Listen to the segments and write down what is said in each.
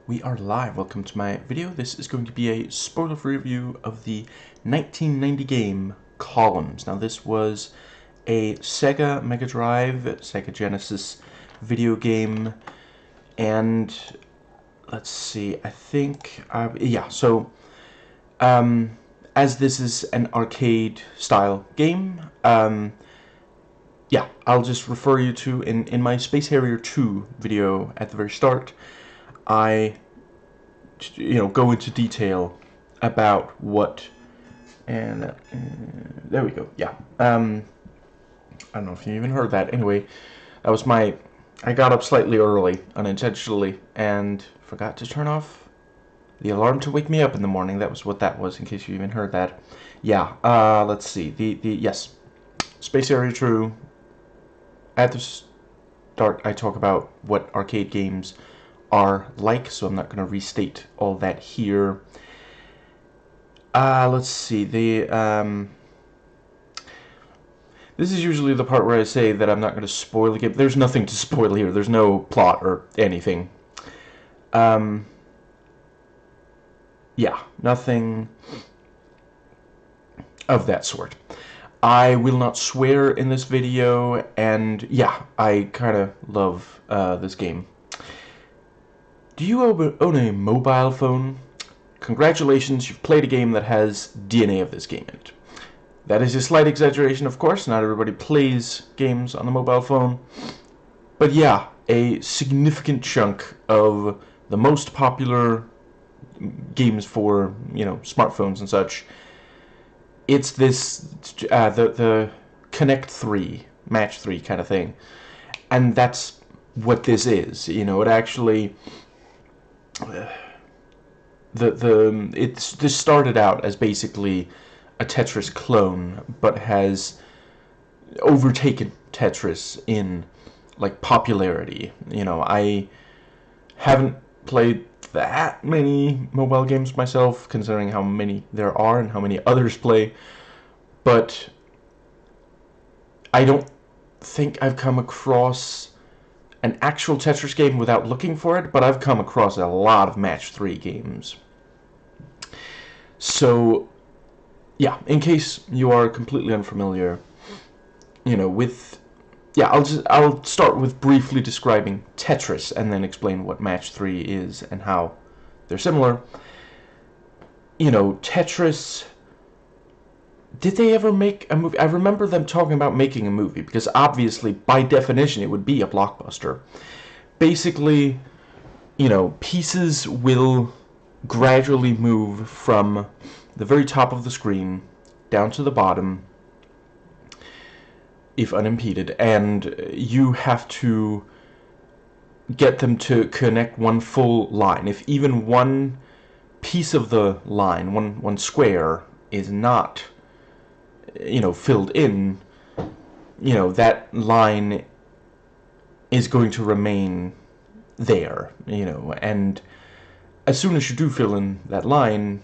We are live. Welcome to my video. This is going to be a spoiler-free review of the 1990 game Columns. Now, this was a Sega Mega Drive, SEGA Genesis video game, and let's see, I think, as this is an arcade-style game, I'll just refer you to, in my Space Harrier 2 video at the very start, I go into detail about what, and there we go. I don't know if you even heard that. Anyway, that was I got up slightly early, unintentionally, and forgot to turn off the alarm to wake me up in the morning. That was what that was, in case you even heard that. Let's see. Yes, Space Area 2. At the start, I talk about what arcade games are like, so I'm not going to restate all that here. Let's see. This is usually the part where I say that I'm not going to spoil the game. There's nothing to spoil here. There's no plot or anything. Nothing of that sort. I will not swear in this video, and I kind of love this game. Do you own a mobile phone? Congratulations, you've played a game that has DNA of this game in it. That is a slight exaggeration, of course. Not everybody plays games on the mobile phone. But yeah, a significant chunk of the most popular games for, smartphones and such, it's this, the Connect 3, Match 3 kind of thing. And that's what this is. It actually... this started out as basically a Tetris clone, but has overtaken Tetris in popularity. I haven't played that many mobile games myself, considering how many there are and how many others play, but I don't think I've come across an actual Tetris game without looking for it, but I've come across a lot of Match 3 games. So, in case you are completely unfamiliar, I'll start with briefly describing Tetris and then explain what Match 3 is and how they're similar. Tetris... Did they ever make a movie? I remember them talking about making a movie, because obviously, by definition, it would be a blockbuster. Basically, pieces will gradually move from the very top of the screen down to the bottom, if unimpeded, and you have to get them to connect one full line. If even one piece of the line, one square, is not filled in, that line is going to remain there, and as soon as you do fill in that line,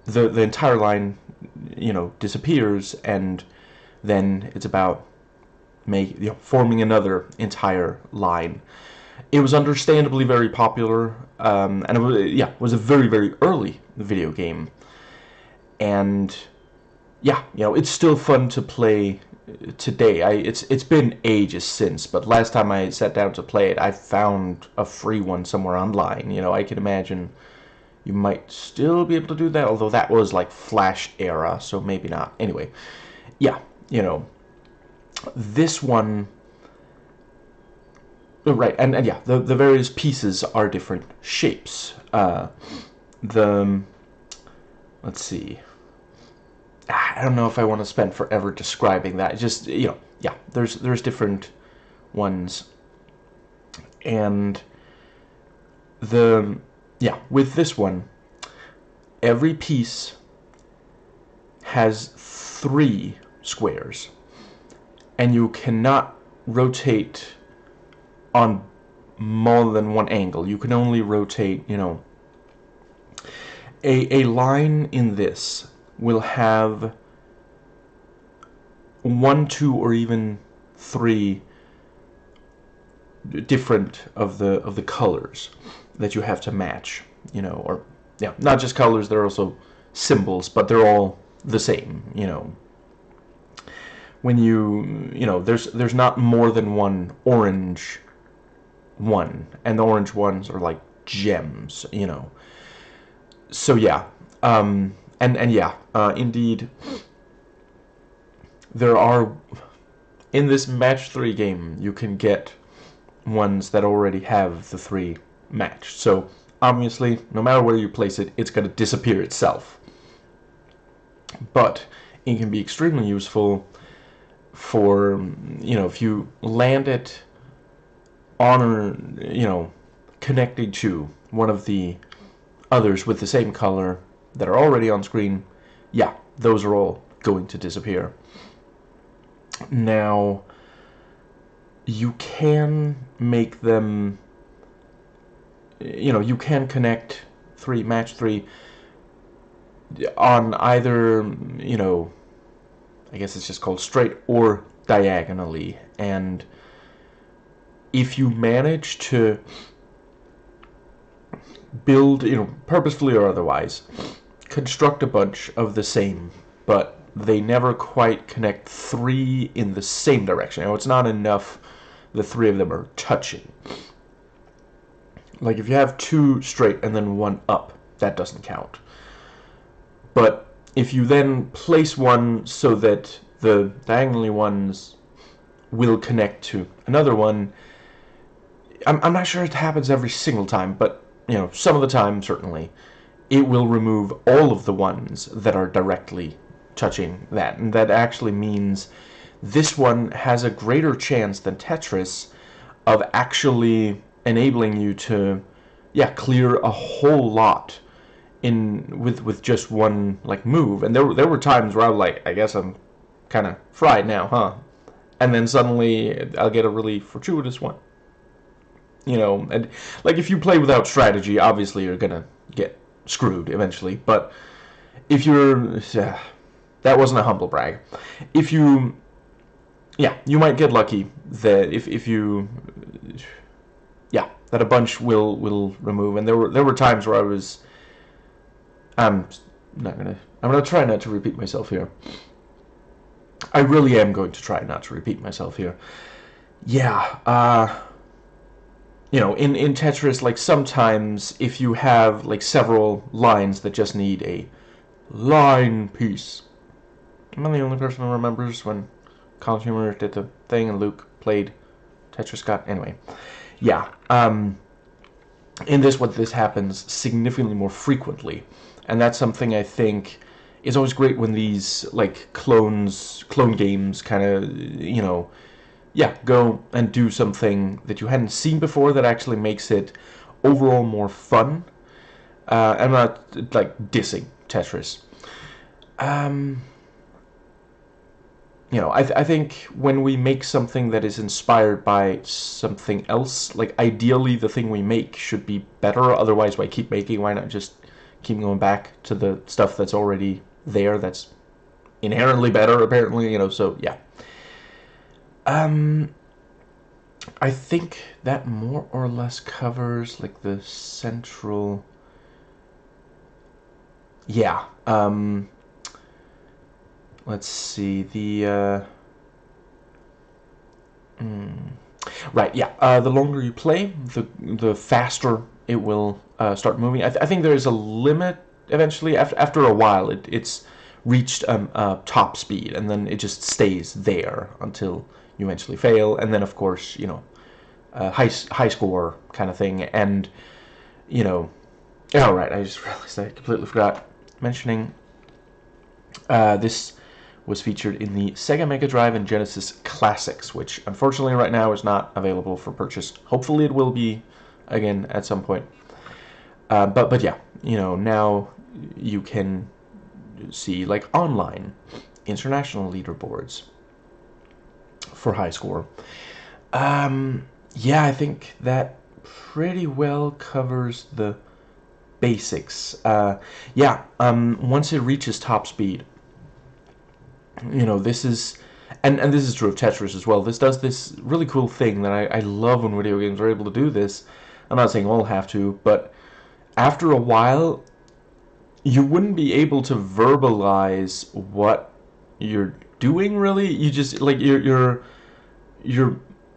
the entire line, disappears, and then it's about forming another entire line. It was understandably very popular, and it was a very, very early video game, and it's still fun to play today. It's been ages since, but last time I sat down to play it, I found a free one somewhere online. I can imagine you might still be able to do that, although that was Flash era, so maybe not. Anyway, this one, right, and the various pieces are different shapes. Let's see. I don't know if I want to spend forever describing that. Just, there's different ones. And with this one, every piece has 3 squares, and you cannot rotate on more than one angle. You can only rotate, a line in this will have 1, 2, or even 3 different of the colors. that you have to match, you know, or yeah, not just colors, they're also symbols, but they're all the same, you know. When you know, there's not more than one orange one, and the orange ones are like gems, you know. So yeah, and yeah, indeed, there are, in this match 3 game, you can get ones that already have the 3 matched. So obviously, no matter where you place it, it's going to disappear itself. But it can be extremely useful for, you know, if you land it on, or, you know, connected to one of the others with the same color that are already on screen, yeah, those are all going to disappear. Now, you can make them, you know, you can connect match 3 on either, you know, I guess it's just called straight or diagonally. And if you manage to build, you know, purposefully or otherwise, construct a bunch of the same, but they never quite connect 3 in the same direction. You know, it's not enough the 3 of them are touching. Like if you have 2 straight and then 1 up, that doesn't count. But if you then place one so that the diagonally ones will connect to another one, I'm not sure it happens every single time, but you know, some of the time certainly, it will remove all of the ones that are directly touching that. And that actually means this one has a greater chance than Tetris of actually enabling you to, yeah, clear a whole lot with just one like move. And there were times where I was like, I guess I'm kind of fried now, huh? And then suddenly I'll get a really fortuitous one. You know, and like if you play without strategy, obviously you're gonna get screwed eventually. But if you're, that wasn't a humble brag. If you, yeah, you might get lucky that if you, yeah, that a bunch will remove. And there were times where I was, I'm gonna try not to repeat myself here. I really am going to try not to repeat myself here. Yeah, you know, in Tetris, like sometimes if you have like several lines that just need a line piece. Am I the only person who remembers when Colin Humor did the thing and Luke played Tetris Scott? Anyway, yeah. In this, what this happens significantly more frequently, and that's something I think is always great when these like clone games kind of, you know, yeah, go and do something that you hadn't seen before that actually makes it overall more fun. I'm not like dissing Tetris. You know, I think when we make something that is inspired by something else, like ideally the thing we make should be better. Otherwise, why keep making? Why not just keep going back to the stuff that's already there, that's inherently better, apparently, you know, so yeah. I think that more or less covers like the central, yeah. Let's see, the right, yeah, the longer you play, the faster it will start moving. I think there is a limit eventually. After a while, it's reached top speed, and then it just stays there until you eventually fail. And then, of course, you know, high score kind of thing. And, you know, oh, right, I just realized I completely forgot mentioning this was featured in the Sega Mega Drive and Genesis Classics, which unfortunately right now is not available for purchase. Hopefully it will be again at some point. But yeah, you know, now you can see like online international leaderboards for high score. Yeah, I think that pretty well covers the basics. Yeah, once it reaches top speed, you know, this is, and this is true of Tetris as well, this does this really cool thing that I love when video games are able to do this, I'm not saying all have to, but after a while, you wouldn't be able to verbalize what you're doing. Really, you just like your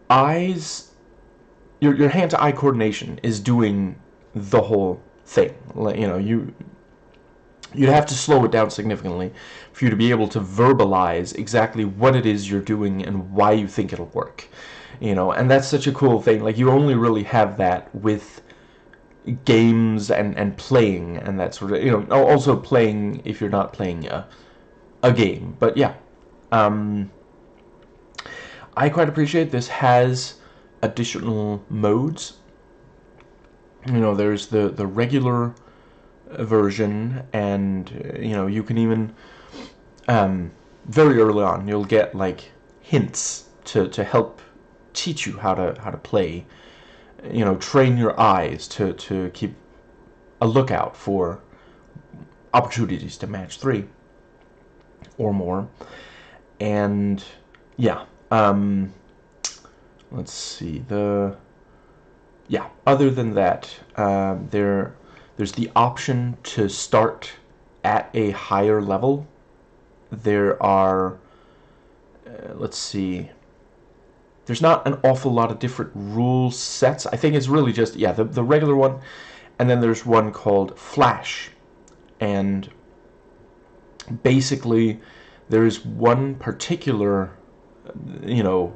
eyes, your hand-to-eye coordination is doing the whole thing. Like, you know, you'd have to slow it down significantly for you to be able to verbalize exactly what it is you're doing and why you think it'll work. You know, and that's such a cool thing. Like, you only really have that with games and playing and that sort of, you know, also playing if you're not playing a game. But yeah, I quite appreciate this has additional modes. You know, there's the regular version, and you know, you can even very early on you'll get like hints to help teach you how to play. You know, train your eyes to keep a lookout for opportunities to match 3 or more. And yeah, let's see, other than that, there's the option to start at a higher level. There are, let's see, there's not an awful lot of different rule sets. I think it's really just, yeah, the regular one, and then there's one called Flash. And basically, there's one particular, you know,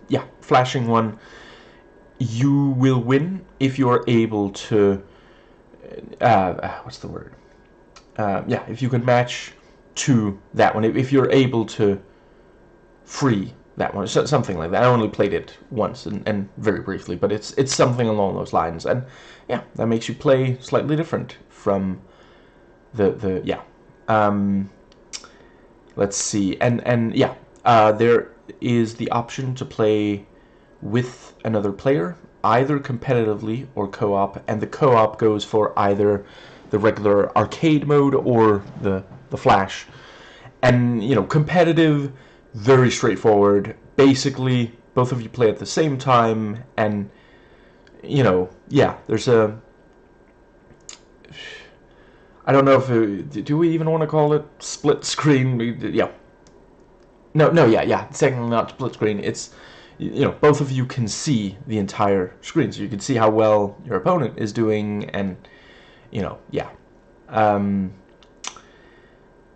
yeah, flashing one. You will win if you are able to, what's the word? Yeah, if you can match to that one. If you're able to free that one, something like that. I only played it once and very briefly, but it's something along those lines. And yeah, that makes you play slightly different from the yeah. Let's see, and yeah, there is the option to play with another player, either competitively or co-op, and the co-op goes for either the regular arcade mode or the Flash. And you know, competitive, very straightforward. Basically, both of you play at the same time, and you know, yeah, there's a, I don't know if do we even want to call it split screen? Yeah. No, yeah. It's technically not split screen. It's, you know, both of you can see the entire screen, so you can see how well your opponent is doing, and you know, yeah.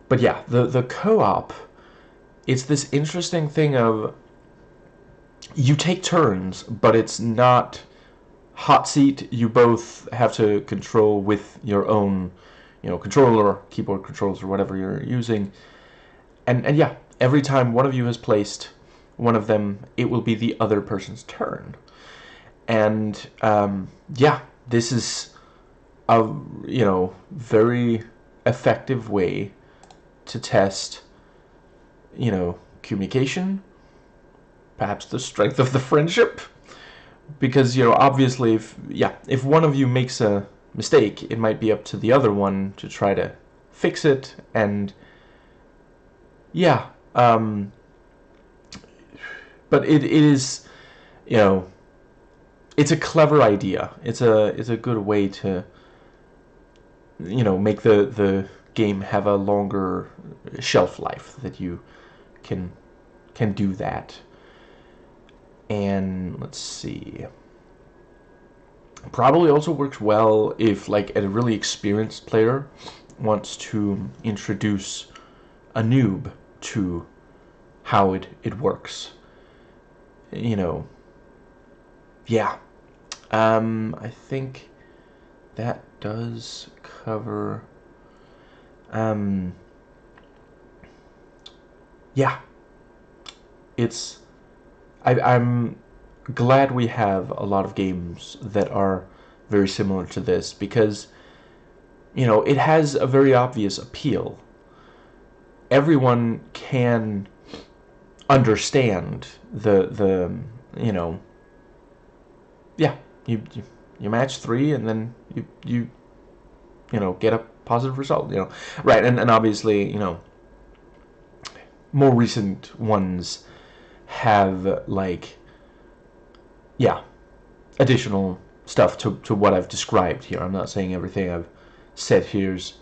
But yeah, the co-op, it's this interesting thing of you take turns, but it's not hot seat. You both have to control with your own, you know, controller, keyboard controls, or whatever you're using. And yeah, every time one of you has placed one of them, it will be the other person's turn. And yeah, this is a, you know, very effective way to test, you know, communication, perhaps the strength of the friendship, because, you know, obviously if one of you makes a mistake, it might be up to the other one to try to fix it. And yeah, but it is, you know, it's a clever idea. It's a good way to, you know, make the game have a longer shelf life, that you can do that. And let's see, probably also works well if like a really experienced player wants to introduce a noob to how it works. You know, yeah. I think that does cover. Yeah. It's. I'm glad we have a lot of games that are very similar to this, because, you know, it has a very obvious appeal. Everyone can understand the you know, yeah, you match 3, and then you know, get a positive result, you know, right? And obviously, you know, more recent ones have like, yeah, additional stuff to what I've described here. I'm not saying everything I've said here's...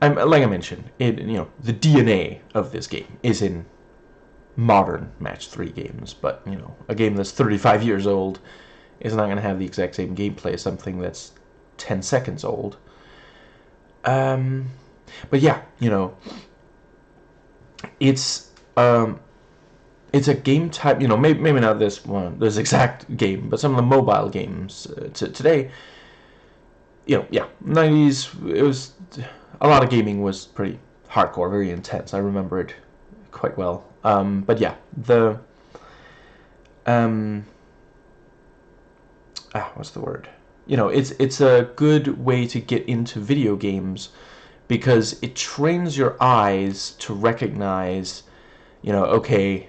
like I mentioned, the DNA of this game is in modern match 3 games, but, a game that's 35 years old is not going to have the exact same gameplay as something that's 10 seconds old. But yeah, it's a game type, maybe not this exact game, but some of the mobile games today, yeah, 90s, it was, a lot of gaming was pretty hardcore, very intense. I remember it quite well. But yeah, what's the word? It's a good way to get into video games because it trains your eyes to recognize, okay,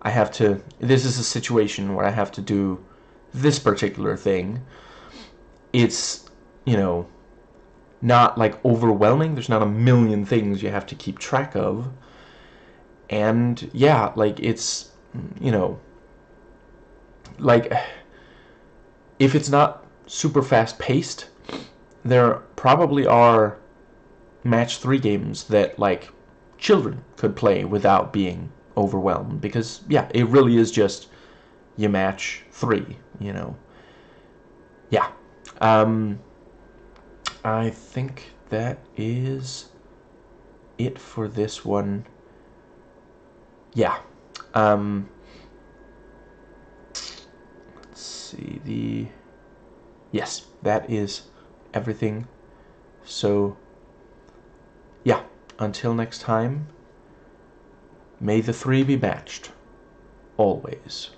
this is a situation where I have to do this particular thing. It's, not like overwhelming. There's not a million things you have to keep track of. And yeah, like it's, like if it's not super fast paced, there probably are match 3 games that like children could play without being overwhelmed, because yeah, it really is just you match 3, yeah. I think that is it for this one. Yeah. Let's see, yes, that is everything. So yeah, until next time, may the 3 be matched always.